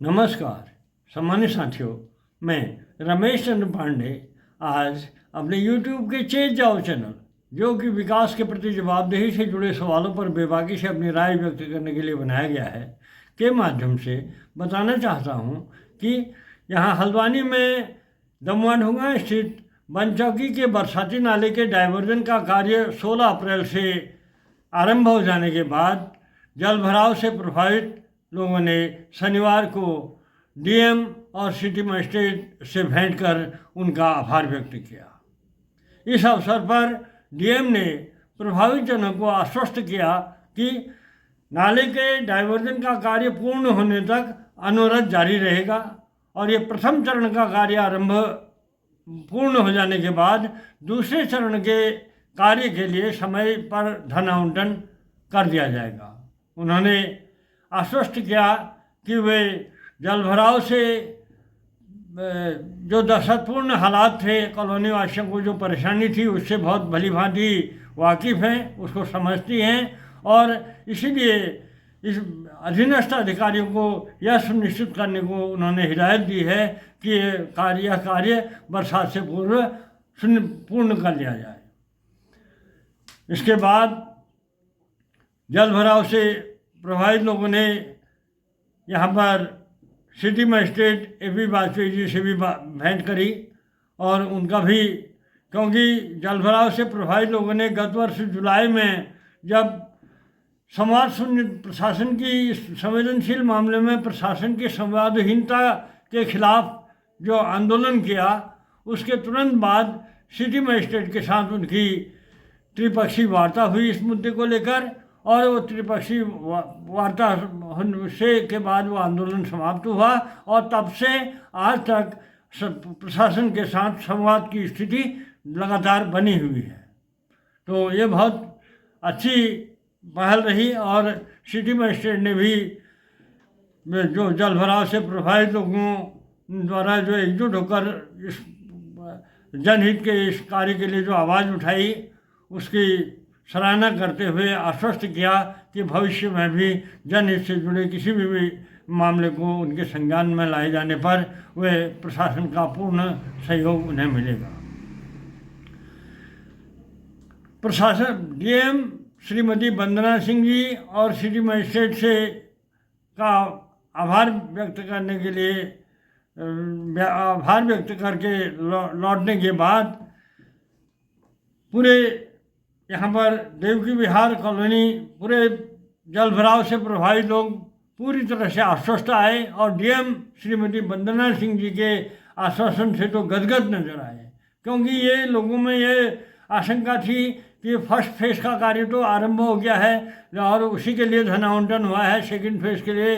नमस्कार सम्मानित साथियों, मैं रमेश चंद्र पांडे आज अपने YouTube के चेत जाओ चैनल, जो कि विकास के प्रति जवाबदेही से जुड़े सवालों पर बेबाकी से अपनी राय व्यक्त करने के लिए बनाया गया है, के माध्यम से बताना चाहता हूं कि यहाँ हल्द्वानी में दमवाढुंगा स्थित बनचौकी के बरसाती नाले के डायवर्जन का कार्य 16 अप्रैल से आरंभ हो जाने के बाद जल भराव से प्रभावित लोगों ने शनिवार को डीएम और सिटी मजिस्ट्रेट से भेंट कर उनका आभार व्यक्त किया। इस अवसर पर डीएम ने प्रभावित जनों को आश्वस्त किया कि नाले के डायवर्जन का कार्य पूर्ण होने तक अनुरोध जारी रहेगा और ये प्रथम चरण का कार्य आरंभ पूर्ण हो जाने के बाद दूसरे चरण के कार्य के लिए समय पर धन आवंटन कर दिया जाएगा। उन्होंने आश्वस्त किया कि वे जल भराव से जो दहशतपूर्ण हालात थे, कॉलोनी वासियों को जो परेशानी थी, उससे बहुत भली भांति वाकिफ़ हैं, उसको समझती हैं और इसीलिए इस अधीनस्थ अधिकारियों को यह सुनिश्चित करने को उन्होंने हिदायत दी है कि यह कार्य बरसात से पूर्व पूर्ण कर लिया जाए। इसके बाद जल भराव से प्रभावित लोगों ने यहाँ पर city magistrate AP. Vajpayee ji से भी भेंट करी और उनका भी, क्योंकि जल भराव से प्रभावित लोगों ने गत वर्ष जुलाई में जब संवाद शून्य प्रशासन की संवेदनशील मामले में प्रशासन की संवादहीनता के खिलाफ जो आंदोलन किया, उसके तुरंत बाद सिटी मजिस्ट्रेट के साथ उनकी त्रिपक्षीय वार्ता हुई इस मुद्दे को लेकर और वो त्रिपक्षीय वार्ता से के बाद वो आंदोलन समाप्त हुआ और तब से आज तक प्रशासन के साथ संवाद की स्थिति लगातार बनी हुई है। तो ये बहुत अच्छी पहल रही और सिटी मजिस्ट्रेट ने भी जो जल भराव से प्रभावित लोगों द्वारा जो एकजुट होकर इस जनहित के इस कार्य के लिए जो आवाज़ उठाई, उसकी सराहना करते हुए आश्वस्त किया कि भविष्य में भी जनहित से जुड़े किसी भी मामले को उनके संज्ञान में लाए जाने पर वे प्रशासन का पूर्ण सहयोग उन्हें मिलेगा। प्रशासन डीएम श्रीमती वंदना सिंह जी और सिटी मजिस्ट्रेट से का आभार व्यक्त करने के लिए आभार व्यक्त करके लौटने के बाद पूरे यहाँ पर देवकी विहार कॉलोनी पूरे जल भराव से प्रभावित लोग पूरी तरह से आश्वस्त आए और डीएम श्रीमती वंदना सिंह जी के आश्वासन से तो गदगद नजर आए, क्योंकि ये लोगों में ये आशंका थी कि फर्स्ट फेज का कार्य तो आरंभ हो गया है और उसी के लिए धन आवंटन हुआ है, सेकंड फेज के लिए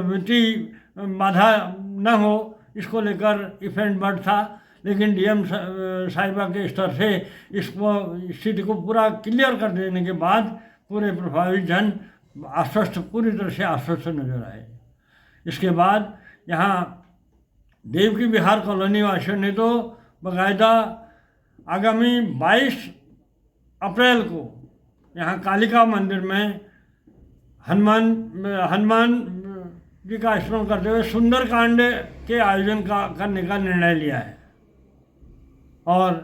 वित्तीय बाधा न हो, इसको लेकर इफ एंड बट था। लेकिन डीएम साहिबा के स्तर से इसको स्थिति को पूरा क्लियर कर देने के बाद पूरे प्रभावित जन आश्वस्त, पूरी तरह से आश्वस्त नजर आए। इसके बाद यहाँ देवकी विहार कॉलोनी वासियों ने तो बाकायदा आगामी 22 अप्रैल को यहाँ कालिका मंदिर में हनुमान जी का स्मरण करते हुए सुंदरकांड के आयोजन करने का निर्णय लिया है। और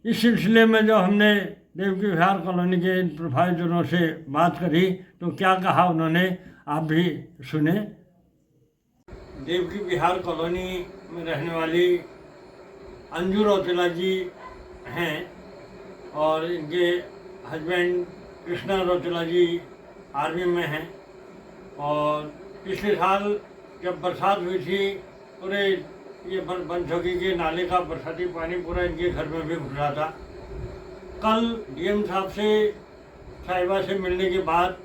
इस सिलसिले में जो हमने देवकी विहार कॉलोनी के इन प्रभावित जनों से बात करी तो क्या कहा उन्होंने, आप भी सुने। देवकी विहार कॉलोनी में रहने वाली अंजू रौतेला जी हैं और इनके हस्बैंड कृष्णा रौतेला जी आर्मी में हैं और पिछले साल जब बरसात हुई थी पूरे ये बनचौकी के नाले का बरसाती पानी पूरा इनके घर में भी घुस रहा था। कल डीएम साहिबा से मिलने के बाद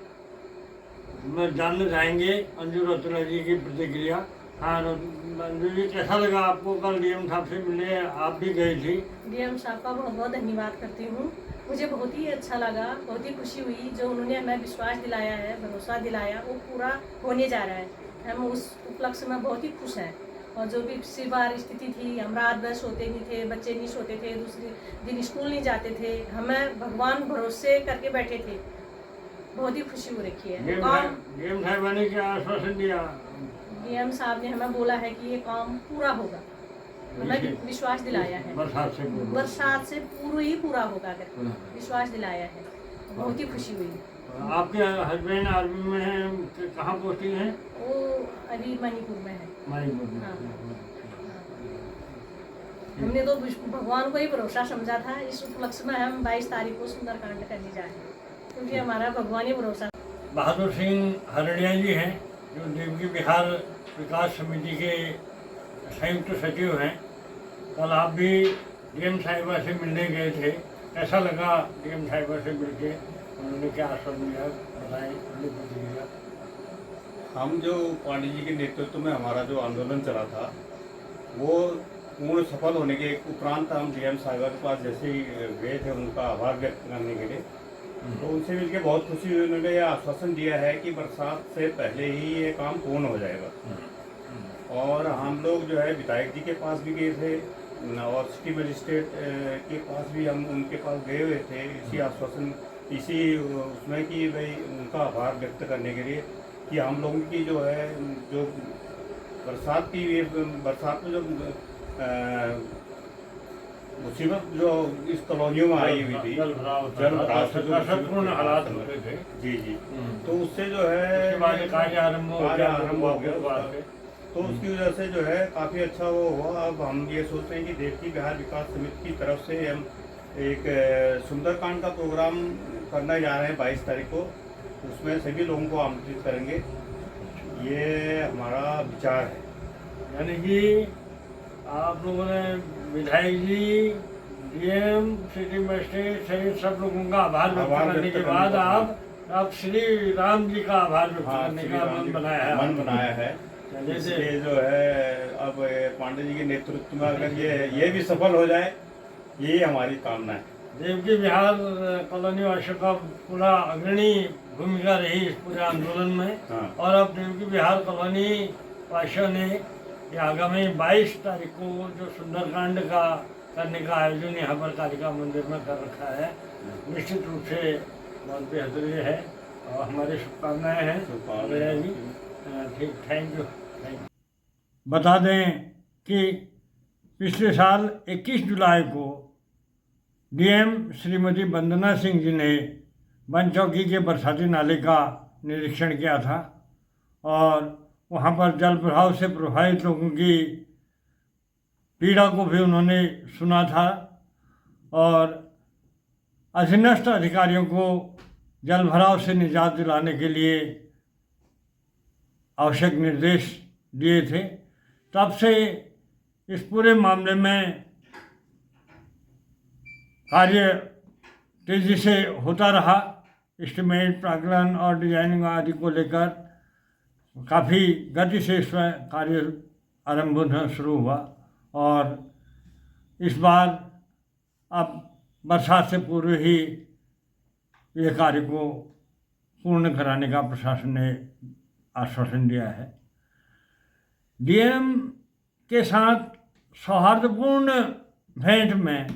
मैं जानना चाहेंगे अंजू रौतेला जी की प्रतिक्रिया। हाँ अंजू जी, कैसा लगा आपको कल डीएम साहब से मिलने आप भी गई थी? डीएम साहब का बहुत बहुत धन्यवाद करती हूँ, मुझे बहुत ही अच्छा लगा, बहुत ही खुशी हुई। जो उन्होंने हमें विश्वास दिलाया है, भरोसा दिलाया, वो पूरा होने जा रहा है। हम उस उपलक्ष्य में बहुत ही खुश हैं। और जो भी पिछली बार स्थिति थी, हम रात भर सोते नहीं थे, बच्चे नहीं सोते थे, दूसरे दिन स्कूल नहीं जाते थे, हमें भगवान भरोसे करके बैठे थे। बहुत ही खुशी हो रखी है। डीएम साहिबा ने क्या आश्वासन दिया? डीएम साहब ने हमें बोला है कि ये काम पूरा होगा, हमें विश्वास दिलाया है। बरसात से पूर्व ही पूरा होगा करके विश्वास दिलाया है। बहुत ही खुशी हुई। आपके हस्बैंड आर्मी में हैं, कहाँ पोस्टिंग है? वो अभी मणिपुर में है। मणिपुर में। हाँ। हमने तो भगवान को ही भरोसा समझा था। इस उपलक्ष्य में हम 22 तारीख को सुंदरकांड करने जा रहे हैं, क्योंकि हमारा भगवान ही भरोसा। बहादुर सिंह हरड़िया जी हैं, जो देवकी बिहार विकास समिति के संयुक्त सचिव हैं। कल आप भी डीएम साहिबा से मिलने गए थे, कैसा लगा डीएम साहिबा से मिलके? उन्होंने क्या आश्वासन दिया, बताएं अपनी प्रतिक्रिया। हम जो पांडे जी के नेतृत्व में हमारा जो आंदोलन चला था वो पूर्ण सफल होने के उपरांत हम डीएम साहिबा के पास जैसे ही गए थे उनका आभार व्यक्त करने के लिए, तो उनसे मिलकर बहुत खुशी हुई। उन्होंने यह आश्वासन दिया है कि बरसात से पहले ही ये काम पूर्ण हो जाएगा। और हम लोग जो है विधायक जी के पास भी गए थे और सिटी मजिस्ट्रेट के पास भी हम उनके पास गए हुए थे इसी आश्वासन इसी उसमें कि भाई उनका आभार व्यक्त करने के लिए कि हम लोगों की जो है जो बरसात में जो मुसीबत जो इस कॉलोनियों में आई हुई थी, जल भराव से हालात होते थे। जी तो उससे जो है कार्य आरंभ हो गया, तो उसकी वजह से जो है काफ़ी अच्छा वो हुआ। अब हम ये सोच रहे हैं कि देवकी बिहार विकास समिति की तरफ से हम एक सुंदरकांड का प्रोग्राम करने जा रहे हैं 22 तारीख को। उसमें सभी लोगों को आमंत्रित करेंगे, ये हमारा विचार है। यानी कि आप लोगों ने विधायक जी, डीएम, सिटी मजिस्ट्रेट सहित सब लोगों का आभार व्यक्त करने के बाद आप श्री राम जी का आभार व्यक्त करने का मन बनाया है। इसलिए जो है अब पांडे जी के नेतृत्व में अगर ये भी सफल हो जाए, यही हमारी कामना है। देवकी बिहार कॉलोनी वासियों का पूरा अग्रणी भूमिका रही इस पूरे आंदोलन में। हाँ। और अब देवकी बिहार कॉलोनी वासियों ने ये आगामी 22 तारीख को जो सुंदरकांड का करने का आयोजन यहाँ पर कालिका मंदिर में कर रखा है, निश्चित रूप से बहुत बेहतरीन है और हमारी शुभकामनाएं हैं। जी ठीक, थैंक यू। बता दें कि पिछले साल 21 जुलाई को डीएम श्रीमती वंदना सिंह जी ने बनचौकी के बरसाती नाले का निरीक्षण किया था और वहाँ पर जल प्रभाव से प्रभावित लोगों की पीड़ा को भी उन्होंने सुना था और अधीनस्थ अधिकारियों को जल भराव से निजात दिलाने के लिए आवश्यक निर्देश दिए थे। तब से इस पूरे मामले में कार्य तेज़ी से होता रहा। एस्टिमेट, प्राकलन और डिजाइनिंग आदि को लेकर काफ़ी गति से इसमें कार्य आरंभ होना शुरू हुआ और इस बार अब बरसात से पूर्व ही ये कार्य को पूर्ण कराने का प्रशासन ने आश्वासन दिया है। डीएम के साथ सौहार्दपूर्ण भेंट में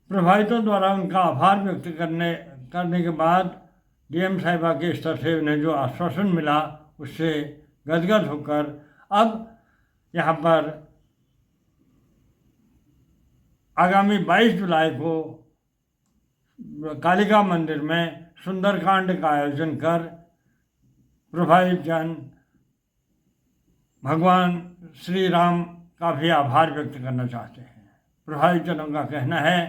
प्रभावितों द्वारा उनका आभार व्यक्त करने के बाद डीएम साहिबा के स्तर से उन्हें जो आश्वासन मिला उससे गदगद होकर अब यहाँ पर आगामी 22 जुलाई को कालिका मंदिर में सुंदरकांड का आयोजन कर प्रभावित जन भगवान श्री राम का भी आभार व्यक्त करना चाहते हैं। प्रभावित जनों का कहना है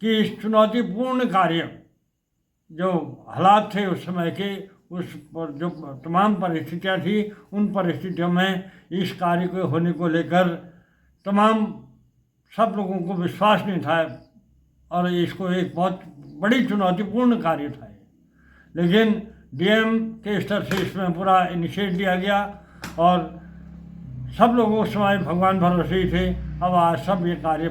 कि इस चुनौतीपूर्ण कार्य जो हालात थे उस समय के, उस पर जो तमाम परिस्थितियाँ थी, उन परिस्थितियों में इस कार्य को होने को लेकर तमाम सब लोगों को विश्वास नहीं था और इसको एक बहुत बड़ी चुनौतीपूर्ण कार्य था। लेकिन डीएम के स्तर से इसमें पूरा इनिशिएट लिया गया और सब लोग उस समय भगवान भरोसे ही थे। अब आज सब ये कार्य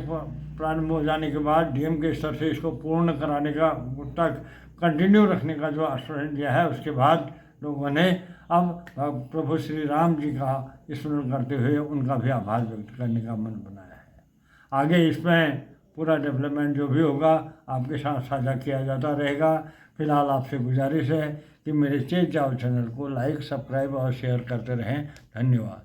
प्रारंभ हो जाने के बाद डीएम के स्तर से इसको पूर्ण कराने का तक कंटिन्यू रखने का जो आश्वासन दिया है, उसके बाद लोगों ने अब प्रभु श्री राम जी का स्मरण करते हुए उनका भी आभार व्यक्त करने का मन बनाया है। आगे इसमें पूरा डेवलपमेंट जो भी होगा आपके साथ साझा किया जाता रहेगा। फिलहाल आपसे गुजारिश है कि मेरे चेत जाओ चैनल को लाइक, सब्सक्राइब और शेयर करते रहें। धन्यवाद।